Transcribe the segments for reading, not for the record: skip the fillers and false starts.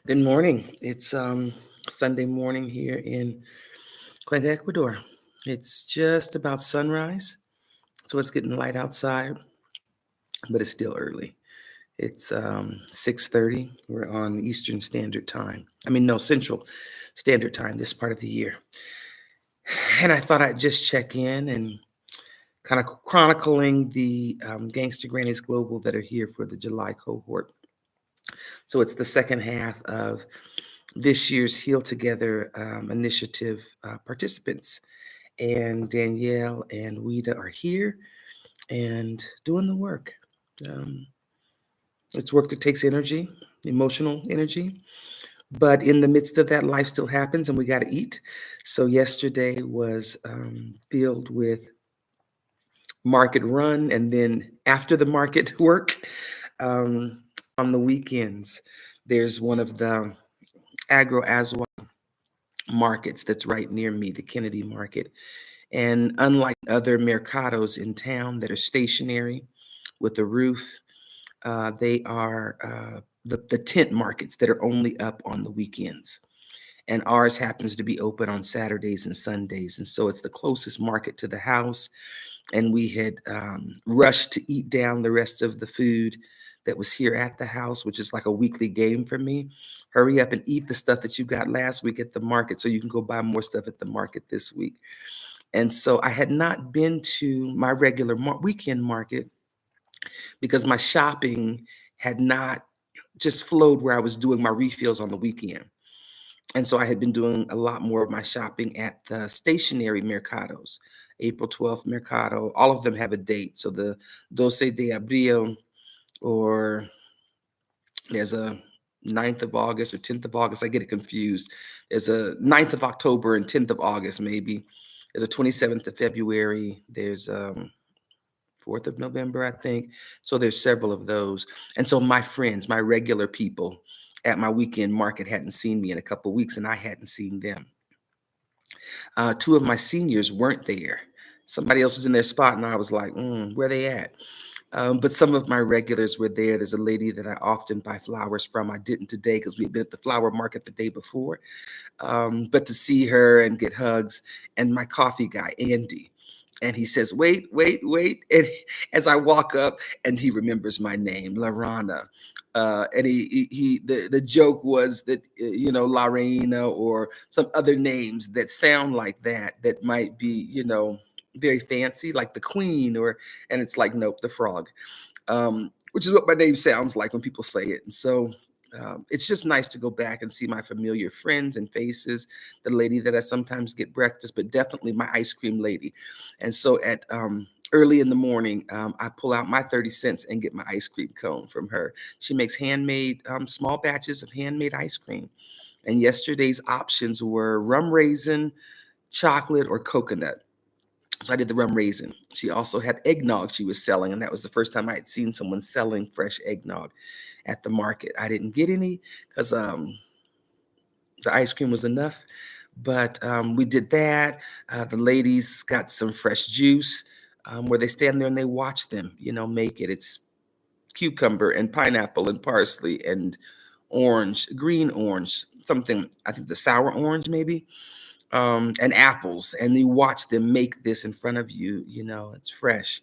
Good morning. It's Sunday morning here in Cuenca, Ecuador. It's just about sunrise, so it's getting light outside, but it's still early. It's 6:30. We're on Eastern Standard Time. I mean, no, Central Standard Time this part of the year. And I thought I'd just check in and kind of chronicling the Gangsta Grannies Global that are here for the July cohort. So it's the second half of this year's Heal Together initiative participants. And Danielle and Wida are here and doing the work. Um, it's work that takes energy, emotional energy. But in the midst of that, life still happens and we got to eat. So yesterday was filled with market run and then after the market work um, on the weekends. There's one of the agro Azwa markets that's right near me, the Kennedy Market. And unlike other mercados in town that are stationary with a roof, they are the tent markets that are only up on the weekends. And ours happens to be open on Saturdays and Sundays. And so it's the closest market to the house. And we had rushed to eat down the rest of the food that was here at the house, which is like a weekly game for me. Hurry up and eat the stuff that you got last week at the market so you can go buy more stuff at the market this week. And so I had not been to my regular weekend market because my shopping had not just flowed where I was doing my refills on the weekend. And so I had been doing a lot more of my shopping at the stationary mercados. April 12th Mercado, all of them have a date. So the 12 de Abril, or there's a 9th of August or 10th of August. I get it confused. There's a 9th of October and 10th of August, maybe. There's a 27th of February. There's 4th of November, I think. So there's several of those. And so my friends, my regular people at my weekend market hadn't seen me in a couple of weeks, and I hadn't seen them. Two of my seniors weren't there. Somebody else was in their spot, and I was like, where they at? But some of my regulars were there. There's a lady that I often buy flowers from. I didn't today because we had been at the flower market the day before. But to see her and get hugs, and my coffee guy, Andy. And he says, wait, wait, wait. And as I walk up, and he remembers my name, LaRahna. And the joke was that, LaRahna or some other names that sound like that might be, very fancy, like the Queen, and it's like, nope, the frog, which is what my name sounds like when people say it. And so it's just nice to go back and see my familiar friends and faces, the lady that I sometimes get breakfast, but definitely my ice cream lady. And so at early in the morning, I pull out my 30 cents and get my ice cream cone from her. She makes handmade, small batches of handmade ice cream. And yesterday's options were rum raisin, chocolate, or coconut. So I did the rum raisin. She also had eggnog she was selling, and that was the first time I had seen someone selling fresh eggnog at the market. I didn't get any because the ice cream was enough, but we did that. The ladies got some fresh juice where they stand there and they watch them, make it. It's cucumber and pineapple and parsley and orange, green orange, something, I think the sour orange maybe, and apples. And you watch them make this in front of you, it's fresh.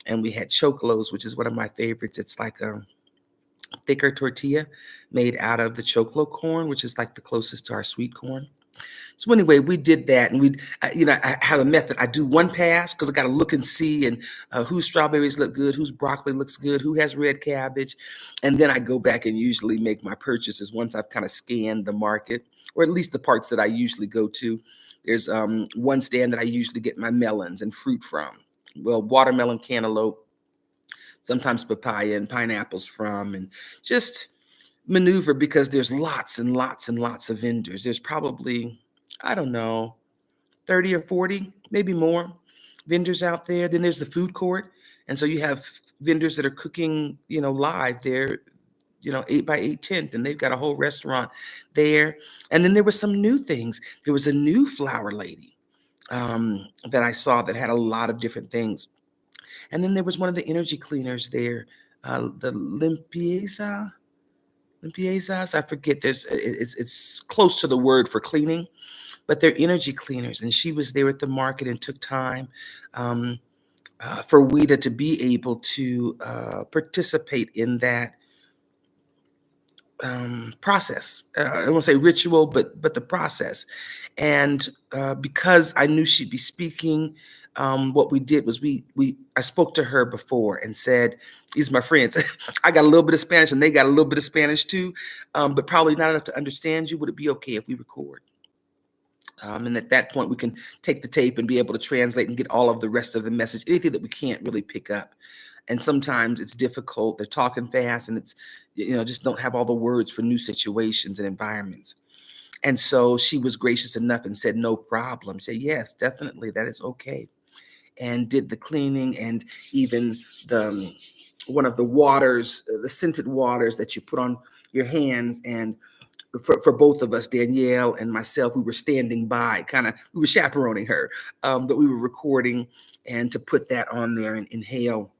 And we had chocolos, which is one of my favorites. It's like a thicker tortilla made out of the chocolo corn, which is like the closest to our sweet corn. So anyway, we did that, and I have a method. I do one pass because I got to look and see, and whose strawberries look good, whose broccoli looks good, who has red cabbage, and then I go back and usually make my purchases once I've kind of scanned the market, or at least the parts that I usually go to. There's one stand that I usually get my melons and fruit from. Well, watermelon, cantaloupe, sometimes papaya and pineapples from, and just maneuver because there's lots and lots and lots of vendors. There's probably, I don't know, 30 or 40, maybe more vendors out there. Then there's the food court. And so you have vendors that are cooking, live there, 8x8 tent, and they've got a whole restaurant there. And then there were some new things. There was a new flower lady that I saw that had a lot of different things. And then there was one of the energy cleaners there, the limpiezas. I forget. It's close to the word for cleaning, but they're energy cleaners. And she was there at the market and took time um, for Wida to be able to participate in that process. I won't say ritual, but the process. And because I knew she'd be speaking, what we did was we I spoke to her before and said, "These are my friends. I got a little bit of Spanish, and they got a little bit of Spanish too, but probably not enough to understand you. Would it be okay if we record?" And at that point, we can take the tape and be able to translate and get all of the rest of the message, anything that we can't really pick up. And sometimes it's difficult. They're talking fast, and it's, just don't have all the words for new situations and environments. And so she was gracious enough and said, "No problem." Said, "Yes, definitely, that is okay." And did the cleaning, and even the one of the waters, the scented waters that you put on your hands. And for both of us, Danielle and myself, we were standing by, we were chaperoning her, but we were recording, and to put that on there and inhale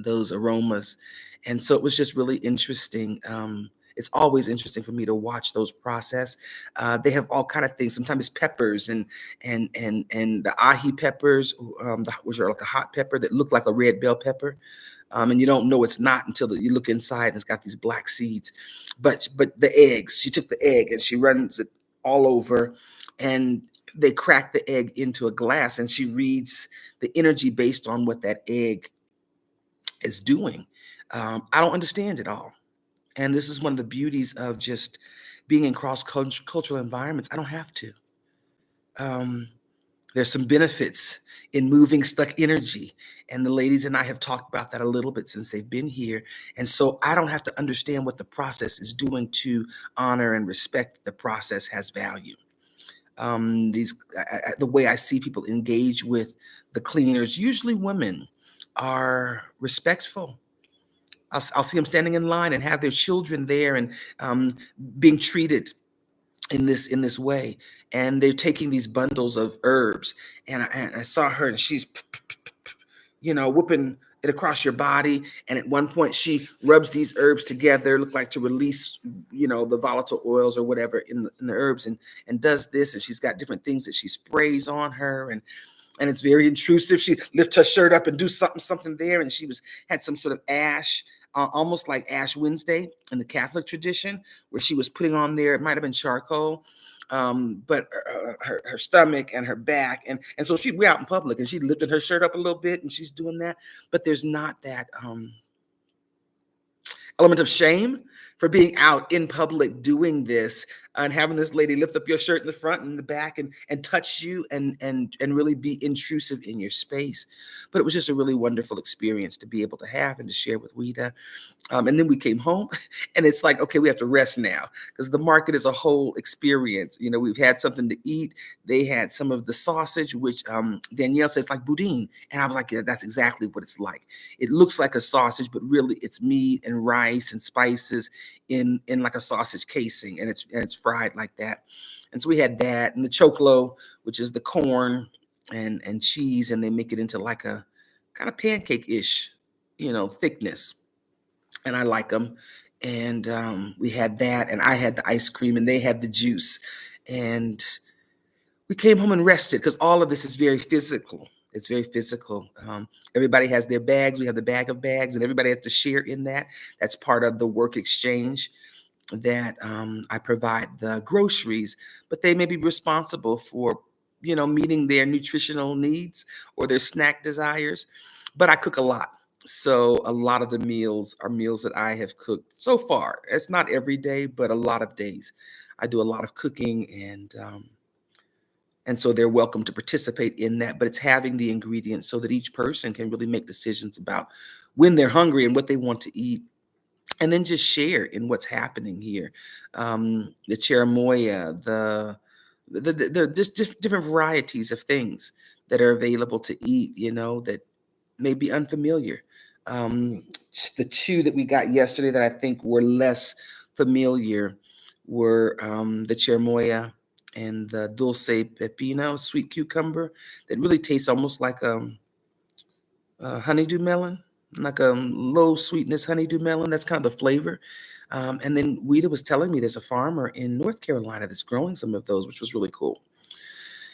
those aromas. And so it was just really interesting. It's always interesting for me to watch those process. They have all kind of things. Sometimes peppers and the ají peppers, which are like a hot pepper that look like a red bell pepper. And you don't know it's not until you look inside and it's got these black seeds. But the eggs, she took the egg and she runs it all over, and they crack the egg into a glass, and she reads the energy based on what that egg is doing. I don't understand it all. And this is one of the beauties of just being in cross cultural environments. I don't have to. Um, there's some benefits in moving stuck energy. And the ladies and I have talked about that a little bit since they've been here. And so I don't have to understand what the process is doing to honor and respect the process has value. The way I see people engage with the cleaners, usually women, are respectful. I'll see them standing in line and have their children there, and um, being treated in this way. And they're taking these bundles of herbs, and I saw her, and she's whipping it across your body. And at one point, she rubs these herbs together, look like to release the volatile oils or whatever in the herbs, and does this. And she's got different things that she sprays on her, and it's very intrusive. She lift her shirt up and do something there, and she had some sort of ash, almost like Ash Wednesday in the Catholic tradition, where she was putting on there. It might have been charcoal, but her stomach and her back, and so we're out in public, and she lifted her shirt up a little bit, and she's doing that. But there's not that element of shame for being out in public doing this, and having this lady lift up your shirt in the front and the back, and touch you, and really be intrusive in your space. But it was just a really wonderful experience to be able to have and to share with Wida. And then we came home, and it's like, okay, we have to rest now, because the market is a whole experience. We've had something to eat. They had some of the sausage, which Danielle says like boudin. And I was like, yeah, that's exactly what it's like. It looks like a sausage, but really it's meat and rice and spices in like a sausage casing, and it's fried like that. And so we had that, and the choclo, which is the corn and cheese, and they make it into like a kind of pancake-ish, thickness. And I like them. And we had that, and I had the ice cream, and they had the juice. And we came home and rested, because all of this is very physical. It's very physical. Everybody has their bags. We have the bag of bags, and everybody has to share in that. That's part of the work exchange, that I provide the groceries, but they may be responsible for, meeting their nutritional needs or their snack desires. But I cook a lot. So a lot of the meals are meals that I have cooked so far. It's not every day, but a lot of days. I do a lot of cooking, and so they're welcome to participate in that. But it's having the ingredients so that each person can really make decisions about when they're hungry and what they want to eat, and then just share in what's happening here. The cherimoya, just different varieties of things that are available to eat, that may be unfamiliar. Um, the two that we got yesterday that I think were less familiar were the cherimoya and the dulce pepino, sweet cucumber, that really tastes almost like a honeydew melon. like a low sweetness honeydew melon. That's kind of the flavor. And then Weta was telling me there's a farmer in North Carolina that's growing some of those, which was really cool.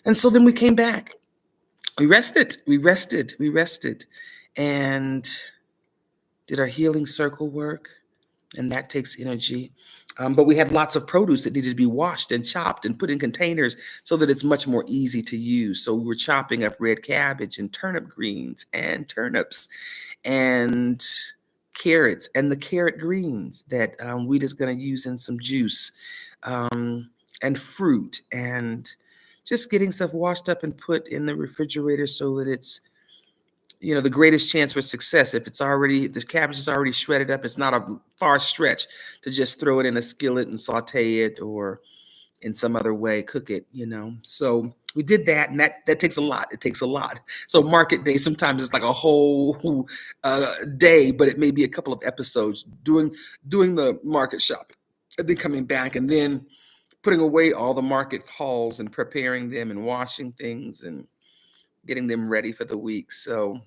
And so then we came back. We rested, and did our healing circle work. And that takes energy. But we had lots of produce that needed to be washed and chopped and put in containers so that it's much more easy to use. So we were chopping up red cabbage and turnip greens and turnips and carrots and the carrot greens that we just going to use in some juice, and fruit, and just getting stuff washed up and put in the refrigerator so that it's the greatest chance for success. If the cabbage is already shredded up, it's not a far stretch to just throw it in a skillet and saute it, or in some other way cook it. So we did that, and that takes a lot. It takes a lot. So market day sometimes it's like a whole day, but it may be a couple of episodes doing the market shopping, and then coming back, and then putting away all the market hauls and preparing them and washing things and getting them ready for the week. So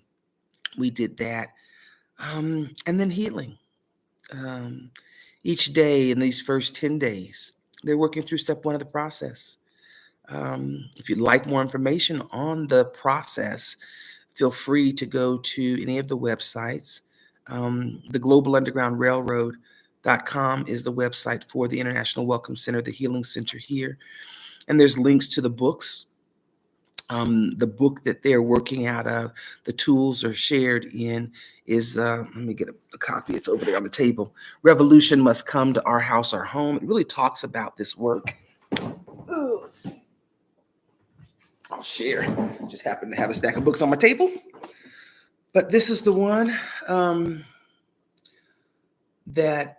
we did that. And then healing. Um, each day in these first 10 days, they're working through step one of the process. If you'd like more information on the process, feel free to go to any of the websites. The Global Underground Railroad.com is the website for the International Welcome Center, the Healing Center here. And there's links to the books. The book that they're working out of, the tools are shared in, is, let me get a copy. It's over there on the table. Revolution Must Come to Our House, Our Home. It really talks about this work. Oh, let's see. I'll share. Just happen to have a stack of books on my table. But this is the one that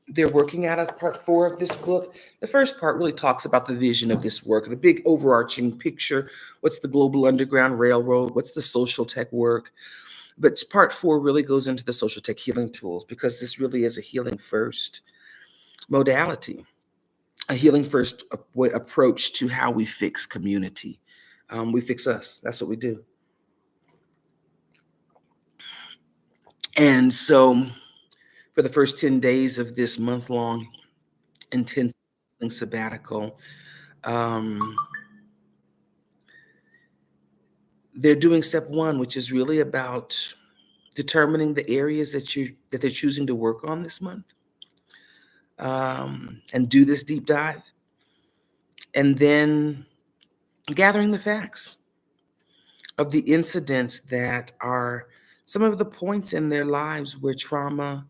they're working out of part 4 of this book. The first part really talks about the vision of this work, the big overarching picture. What's the Global Underground Railroad? What's the social tech work? But part 4 really goes into the social tech healing tools, because this really is a healing first modality, a healing first approach to how we fix community. We fix us. That's what we do. And so for the first 10 days of this month-long intense sabbatical, they're doing step 1, which is really about determining the areas that they're choosing to work on this month, and do this deep dive, and then gathering the facts of the incidents that are some of the points in their lives where trauma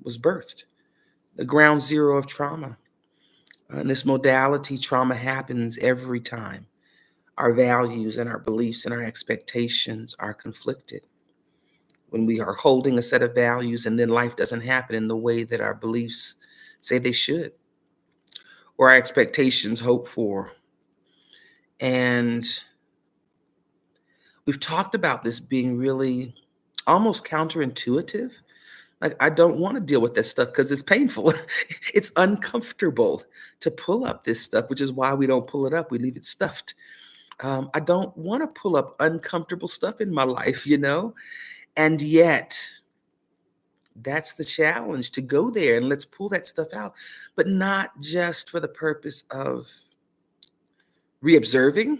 was birthed, the ground zero of trauma. In this modality, trauma happens every time our values and our beliefs and our expectations are conflicted. When we are holding a set of values and then life doesn't happen in the way that our beliefs say they should, or our expectations hope for. And we've talked about this being really almost counterintuitive. Like, I don't want to deal with this stuff because it's painful. It's uncomfortable to pull up this stuff, which is why we don't pull it up. We leave it stuffed. I don't want to pull up uncomfortable stuff in my life, and yet that's the challenge, to go there and let's pull that stuff out, but not just for the purpose of reobserving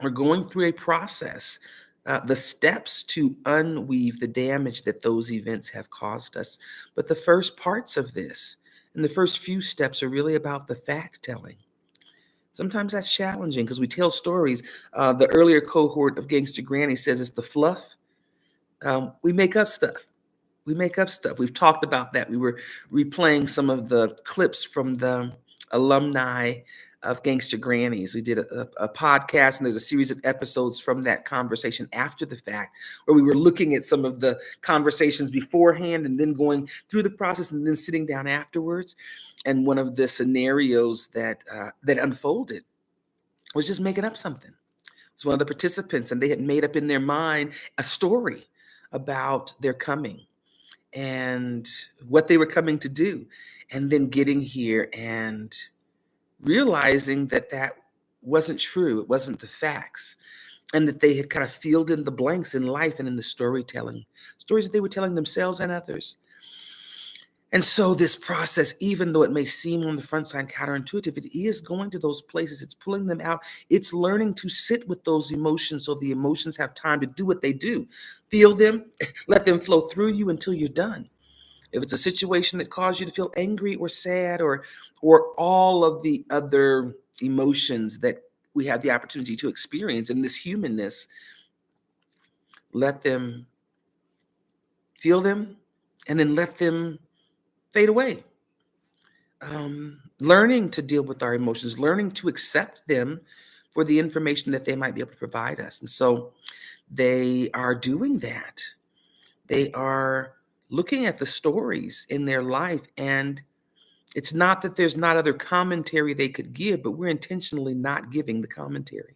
or going through a process, the steps to unweave the damage that those events have caused us. But the first parts of this and the first few steps are really about the fact telling. Sometimes that's challenging because we tell stories. The earlier cohort of Gangsta Grannies says it's the fluff. We make up stuff. We've talked about that. We were replaying some of the clips from the alumni of Gangsta Grannies. We did a podcast, and there's a series of episodes from that conversation after the fact, where we were looking at some of the conversations beforehand and then going through the process and then sitting down afterwards. And one of the scenarios that unfolded was just making up something. It's one of the participants, and they had made up in their mind a story about their coming and what they were coming to do, and then getting here and realizing that wasn't true. It wasn't the facts. and that they had kind of filled in the blanks in life and in the storytelling, stories that they were telling themselves and others. And so this process, even though it may seem on the front side counterintuitive, it is going to those places. It's pulling them out. It's learning to sit with those emotions so the emotions have time to do what they do. Feel them, let them flow through you until you're done. If it's a situation that caused you to feel angry or sad or all of the other emotions that we have the opportunity to experience in this humanness, let them feel them and then let them fade away. Learning to deal with our emotions, learning to accept them for the information that they might be able to provide us. And so they are doing that. They are looking at the stories in their life, and it's not that there's not other commentary they could give, but we're intentionally not giving the commentary.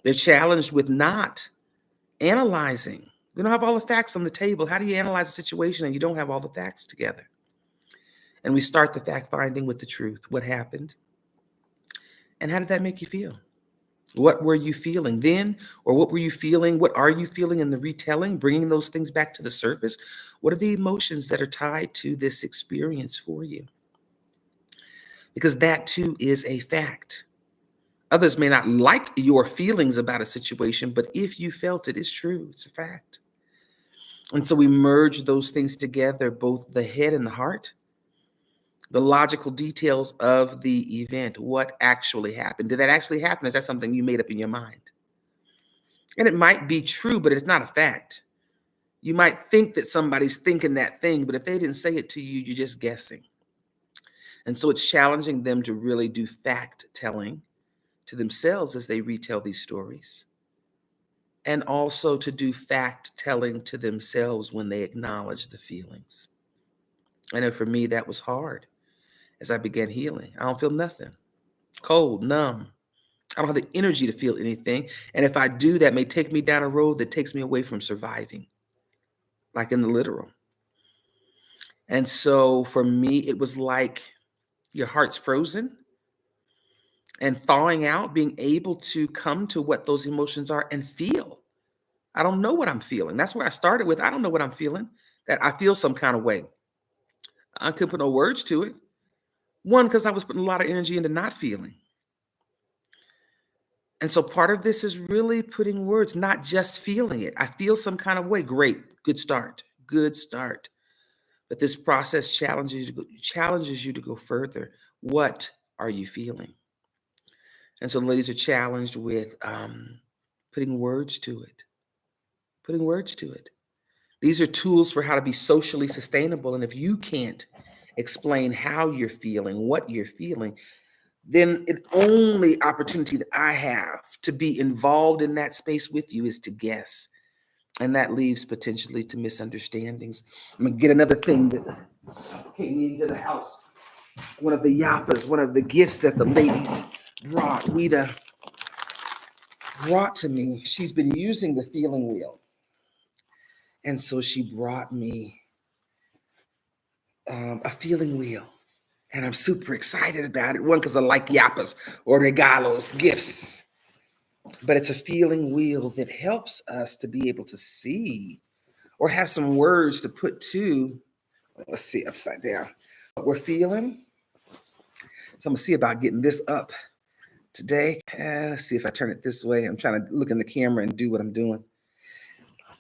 They're challenged with not analyzing. We don't have all the facts on the table. How do you analyze a situation and you don't have all the facts together? And we start the fact finding with the truth. What happened? And how did that make you feel? What were you feeling then? Or what were you feeling? What are you feeling in the retelling? Bringing those things back to the surface. What are the emotions that are tied to this experience for you? Because that too is a fact. Others may not like your feelings about a situation, but if you felt it, it's true. It's a fact. And so we merge those things together, both the head and the heart, the logical details of the event. What actually happened? Did that actually happen? Is that something you made up in your mind? And it might be true, but it's not a fact. You might think that somebody's thinking that thing, but if they didn't say it to you, you're just guessing. And so it's challenging them to really do fact telling to themselves as they retell these stories, and also to do fact telling to themselves when they acknowledge the feelings. I know for me, that was hard as I began healing. I don't feel nothing, cold, numb. I don't have the energy to feel anything. And if I do, that may take me down a road that takes me away from surviving, like in the literal. And so for me, it was like your heart's frozen and thawing out, being able to come to what those emotions are and feel. I don't know what I'm feeling. That's where I started with. I don't know what I'm feeling, that I feel some kind of way. I couldn't put no words to it. One, because I was putting a lot of energy into not feeling. And so part of this is really putting words, not just feeling it. I feel some kind of way. Great. Good start. Good start. But this process challenges you to go further. What are you feeling? And so ladies are challenged with putting words to it. Putting words to it. These are tools for how to be socially sustainable. And if you can't explain how you're feeling, what you're feeling, then the only opportunity that I have to be involved in that space with you is to guess. And that leaves potentially to misunderstandings. I'm going to get another thing that came into the house. One of the yappas, one of the gifts that the ladies brought, Wida brought to me. She's been using the feeling wheel. And so she brought me a feeling wheel. And I'm super excited about it. One, because I like yappas or regalos, gifts. But it's a feeling wheel that helps us to be able to see or have some words to put to, let's see, upside down, what we're feeling. So I'm going to see about getting this up today. Let's see if I turn it this way. I'm trying to look in the camera and do what I'm doing.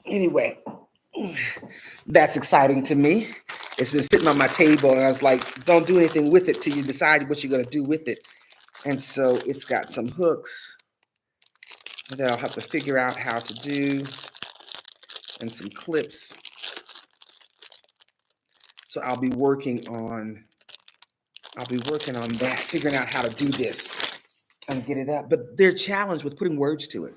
Anyway, that's exciting to me. It's been sitting on my table, and I was like, don't do anything with it till you decide what you're going to do with it. And so it's got some hooks that I'll have to figure out how to do, and some clips. So I'll be working on that, figuring out how to do this and get it up. But they're challenged with putting words to it.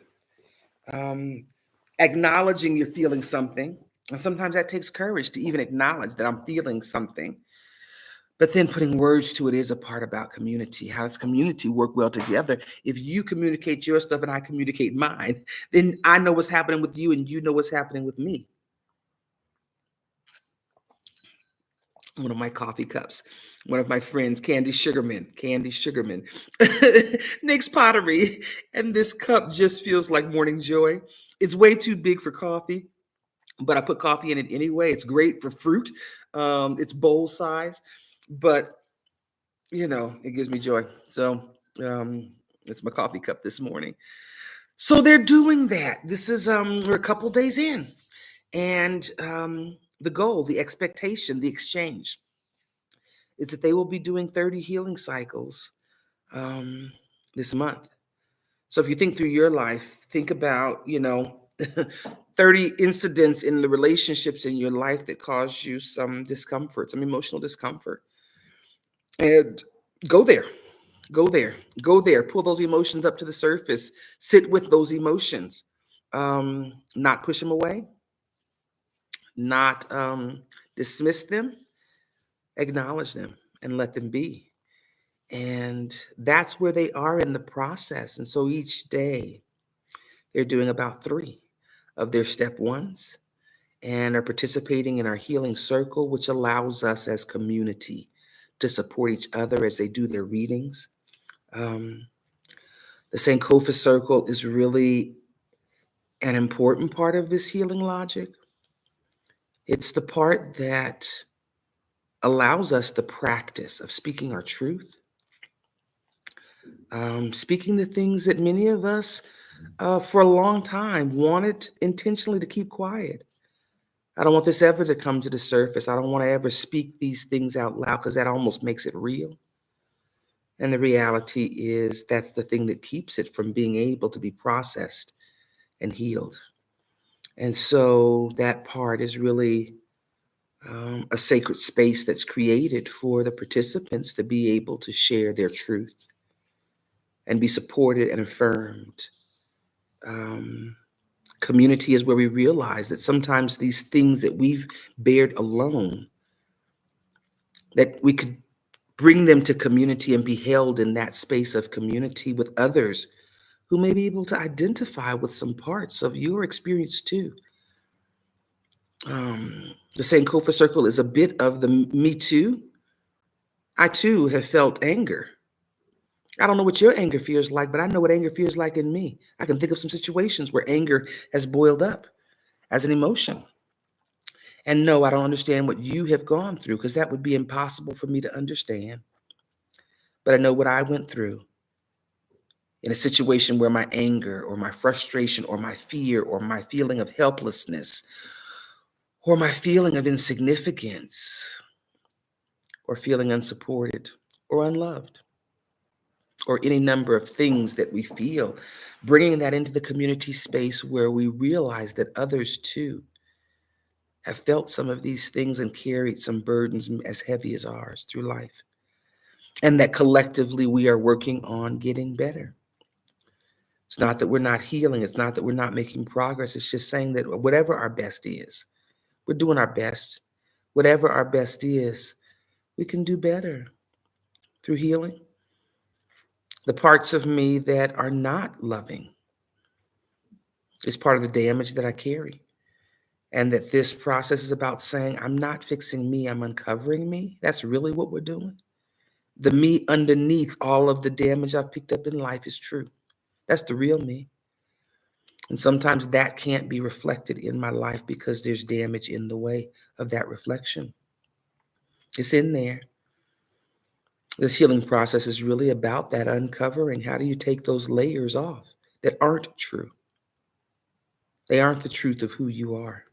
Acknowledging you're feeling something. And sometimes that takes courage to even acknowledge that I'm feeling something. But then putting words to it is a part about community. How does community work well together? If you communicate your stuff and I communicate mine, then I know what's happening with you and you know what's happening with me. one of my coffee cups. One of my friends, Candy Sugarman, Nick's Pottery. And this cup just feels like morning joy. It's way too big for coffee, but I put coffee in it anyway. It's great for fruit. It's bowl size, but it gives me joy. So um, it's my coffee cup this morning. So they're doing that. This is we're a couple days in, and the goal, the expectation, the exchange is that they will be doing 30 healing cycles um, this month. So if you think through your life, think about 30 incidents in the relationships in your life that cause you some discomfort, some emotional discomfort, and go there. Go there. Go there. Pull those emotions up to the surface. Sit with those emotions. Not push them away. Not dismiss them. Acknowledge them and let them be. And that's where they are in the process. And so each day they're doing about 3 of their step ones and are participating in our healing circle, which allows us as community to support each other as they do their readings. Um, the Sankofa circle is really an important part of this healing logic. It's the part that allows us the practice of speaking our truth, speaking the things that many of us for a long time wanted intentionally to keep quiet. I don't want this ever to come to the surface. I don't want to ever speak these things out loud because that almost makes it real. And the reality is that's the thing that keeps it from being able to be processed and healed. And so that part is really a sacred space that's created for the participants to be able to share their truth and be supported and affirmed. Um, Community is where we realize that sometimes these things that we've bared alone, that we could bring them to community and be held in that space of community with others who may be able to identify with some parts of your experience too. The Sankofa circle is a bit of the me too. I too have felt anger. I don't know what your anger feels like, but I know what anger feels like in me. I can think of some situations where anger has boiled up as an emotion. And no, I don't understand what you have gone through because that would be impossible for me to understand. But I know what I went through in a situation where my anger or my frustration or my fear or my feeling of helplessness or my feeling of insignificance or feeling unsupported or unloved or any number of things that we feel, bringing that into the community space where we realize that others too have felt some of these things and carried some burdens as heavy as ours through life. And that collectively we are working on getting better. It's not that we're not healing. It's not that we're not making progress. It's just saying that whatever our best is, we're doing our best. Whatever our best is, we can do better through healing. The parts of me that are not loving is part of the damage that I carry. And that this process is about saying, I'm not fixing me, I'm uncovering me. That's really what we're doing. The me underneath all of the damage I've picked up in life is true. That's the real me. And sometimes that can't be reflected in my life because there's damage in the way of that reflection. It's in there. This healing process is really about that uncovering. How do you take those layers off that aren't true? They aren't the truth of who you are.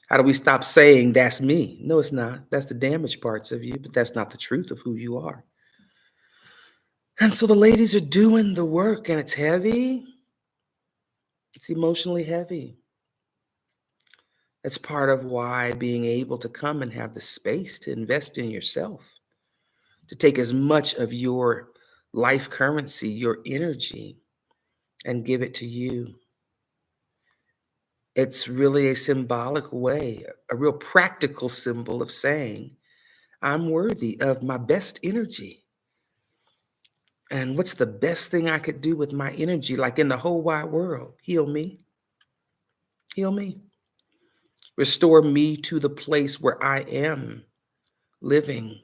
How do we stop saying that's me? No, it's not. That's the damaged parts of you, but that's not the truth of who you are. And so the ladies are doing the work and it's heavy. It's emotionally heavy. That's part of why being able to come and have the space to invest in yourself, to take as much of your life currency, your energy, and give it to you. It's really a symbolic way, a real practical symbol of saying, I'm worthy of my best energy. And what's the best thing I could do with my energy, like in the whole wide world? Heal me. Heal me. Restore me to the place where I am living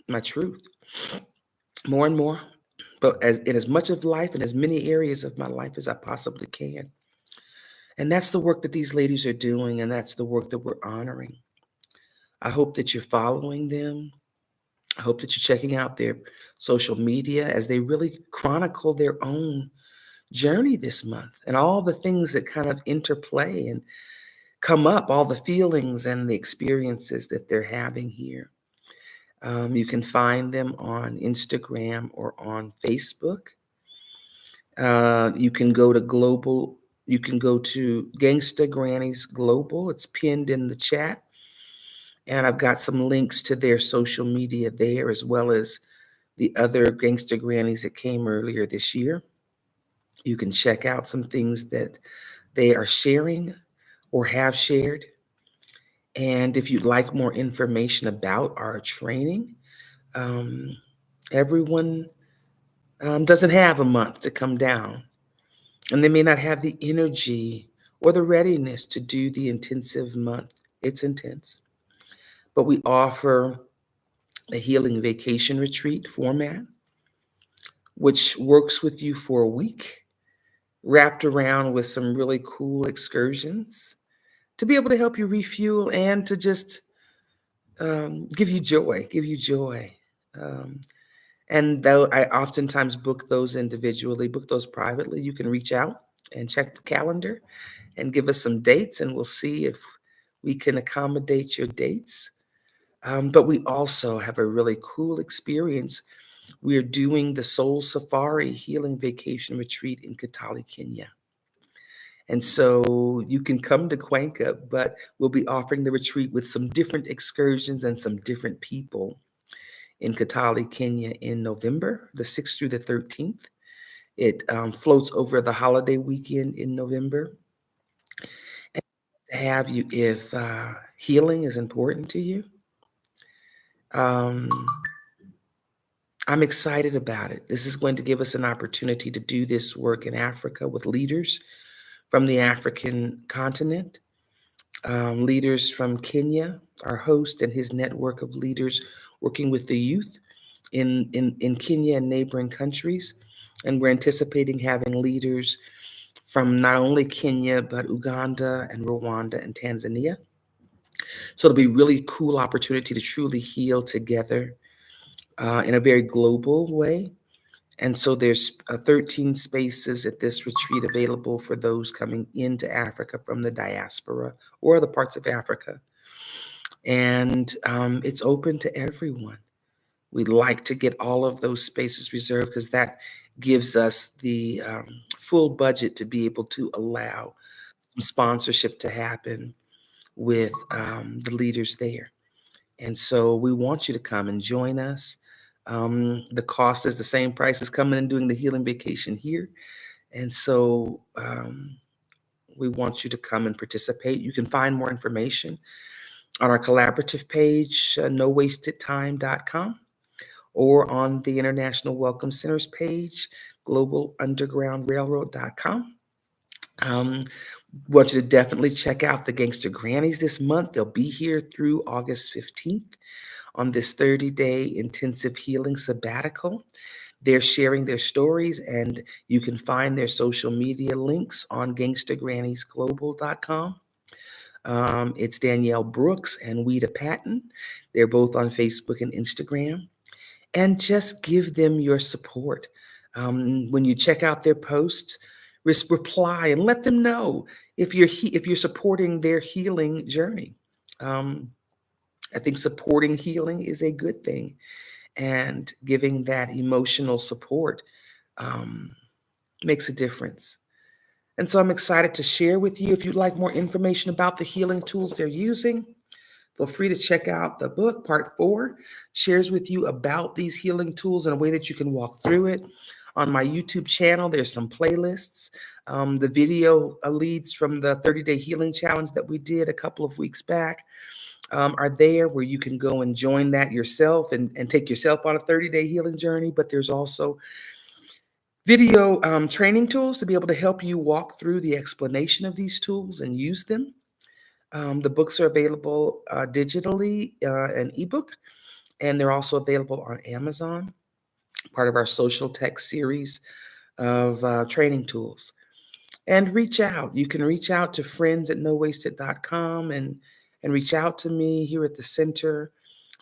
my truth more and more, but in as much of life and as many areas of my life as I possibly can. And that's the work that these ladies are doing, and that's the work that we're honoring. I hope that you're following them. I hope that you're checking out their social media as they really chronicle their own journey this month and all the things that kind of interplay and come up, all the feelings and the experiences that they're having here. You can find them on Instagram or on Facebook. You can go to global. You can go to Gangsta Grannies Global. It's pinned in the chat. And I've got some links to their social media there, as well as the other Gangsta Grannies that came earlier this year. You can check out some things that they are sharing or have shared. And if you'd like more information about our training, um, everyone doesn't have a month to come down, and they may not have the energy or the readiness to do the intensive month. It's intense, but we offer a healing vacation retreat format, which works with you for a week, wrapped around with some really cool excursions to be able to help you refuel and to just give you joy, give you joy. Um, and though I oftentimes book those individually, book those privately, you can reach out and check the calendar and give us some dates, and we'll see if we can accommodate your dates. But we also have a really cool experience. We are doing the Soul Safari Healing Vacation Retreat in Kitale, Kenya. And so you can come to Cuenca, but we'll be offering the retreat with some different excursions and some different people in Kitale, Kenya in November, the 6th through the 13th. It floats over the holiday weekend in November. And to have you, if healing is important to you, um, I'm excited about it. This is going to give us an opportunity to do this work in Africa with leaders from the African continent, leaders from Kenya, our host and his network of leaders working with the youth in Kenya and neighboring countries. And we're anticipating having leaders from not only Kenya, but Uganda and Rwanda and Tanzania. So it'll be a really cool opportunity to truly heal together in a very global way. And so there's 13 spaces at this retreat available for those coming into Africa from the diaspora or other parts of Africa. And it's open to everyone. We'd like to get all of those spaces reserved because that gives us the full budget to be able to allow some sponsorship to happen with the leaders there. And so we want you to come and join us. The cost is the same price as coming and doing the healing vacation here. And so we want you to come and participate. You can find more information on our collaborative page, nowastedtime.com, or on the International Welcome Centers page, globalundergroundrailroad.com. Um, want you to definitely check out the Gangster Grannies this month. They'll be here through August 15th on this 30-day intensive healing sabbatical. They're sharing their stories, and you can find their social media links on gangstergranniesglobal.com. It's Danielle Brooks and Weta Patton. They're both on Facebook and Instagram. And just give them your support. When you check out their posts, reply and let them know if you're supporting their healing journey. I think supporting healing is a good thing, and giving that emotional support makes a difference. And so I'm excited to share with you. If you'd like more information about the healing tools they're using, feel free to check out the book. Part 4 shares with you about these healing tools in a way that you can walk through it. On my YouTube channel, there's some playlists. The video leads from the 30-day healing challenge that we did a couple of weeks back are there, where you can go and join that yourself and take yourself on a 30-day healing journey. But there's also video training tools to be able to help you walk through the explanation of these tools and use them. The books are available digitally, an ebook, and they're also available on Amazon, part of our social tech series of training tools. And reach out. You can reach out to friends at nowasted.com and reach out to me here at the center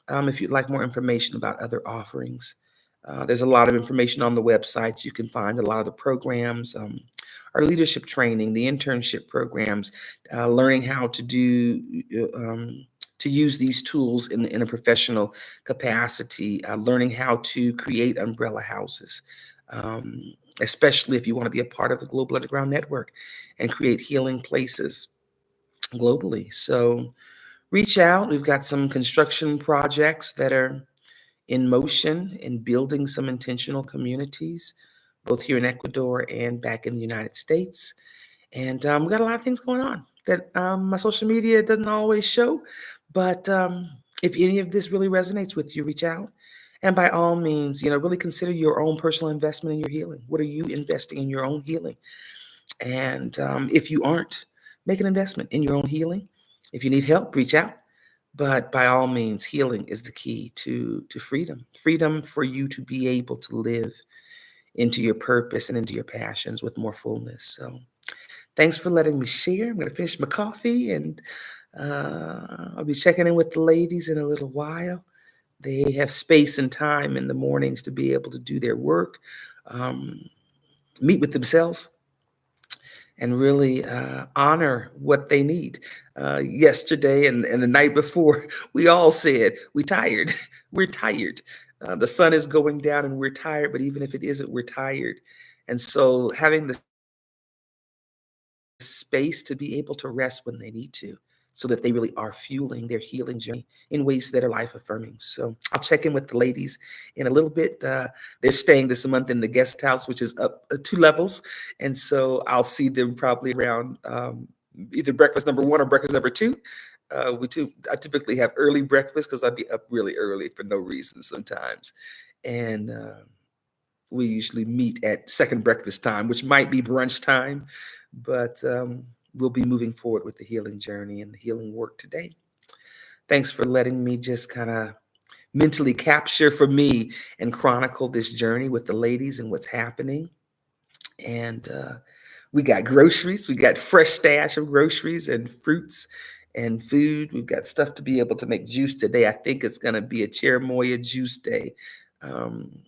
if you'd like more information about other offerings. There's a lot of information on the websites. You can find a lot of the programs, our leadership training, the internship programs, learning how to do to use these tools in a professional capacity, learning how to create umbrella houses, especially if you want to be a part of the Global Underground Network and create healing places globally. So reach out. We've got some construction projects that are in motion in building some intentional communities, both here in Ecuador and back in the United States. And we've got a lot of things going on that my social media doesn't always show. But if any of this really resonates with you, reach out. And by all means, really consider your own personal investment in your healing. What are you investing in your own healing? And if you aren't, make an investment in your own healing. If you need help, reach out. But by all means, healing is the key to freedom. Freedom for you to be able to live into your purpose and into your passions with more fullness. So thanks for letting me share. I'm going to finish my coffee and I'll be checking in with the ladies in a little while. They have space and time in the mornings to be able to do their work, um, meet with themselves, and really honor what they need. Yesterday and the night before, we all said, we tired. We're tired. The sun is going down and we're tired, but even if it isn't, we're tired. And so having the space to be able to rest when they need to, so that they really are fueling their healing journey in ways that are life affirming. So I'll check in with the ladies in a little bit. They're staying this month in the guest house, which is up 2 levels. And so I'll see them probably around either breakfast number 1 or breakfast number 2. I typically have early breakfast because I'd be up really early for no reason sometimes. And we usually meet at second breakfast time, which might be brunch time, but we'll be moving forward with the healing journey and the healing work today. Thanks for letting me just kind of mentally capture for me and chronicle this journey with the ladies and what's happening. And we got groceries. We got fresh stash of groceries and fruits and food. We've got stuff to be able to make juice today. I think it's going to be a cherimoya juice day. Um,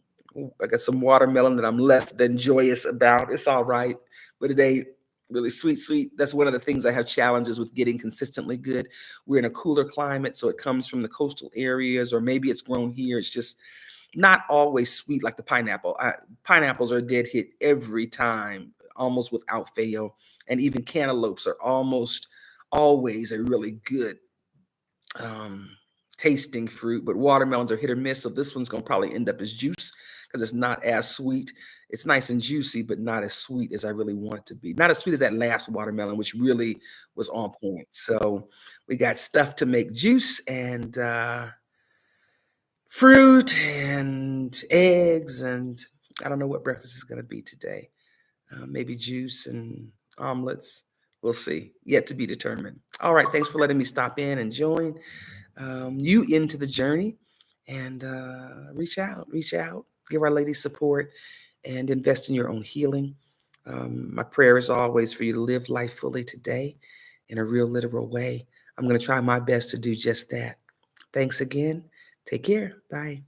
I got some watermelon that I'm less than joyous about. It's all right, but it ain't really sweet, sweet. That's one of the things I have challenges with getting consistently good. We're in a cooler climate, so it comes from the coastal areas, or maybe it's grown here. It's just not always sweet like the pineapple. Pineapples are a dead hit every time, almost without fail. And even cantaloupes are almost always a really good um, tasting fruit, but watermelons are hit or miss. So this one's going to probably end up as juice because it's not as sweet. It's nice and juicy, but not as sweet as I really want it to be. Not as sweet as that last watermelon, which really was on point. So we got stuff to make juice and fruit and eggs. And I don't know what breakfast is going to be today. Maybe juice and omelets. We'll see. Yet to be determined. All right. Thanks for letting me stop in and join you into the journey, and reach out, give our ladies support, and invest in your own healing. My prayer is always for you to live life fully today in a real literal way. I'm going to try my best to do just that. Thanks again. Take care. Bye.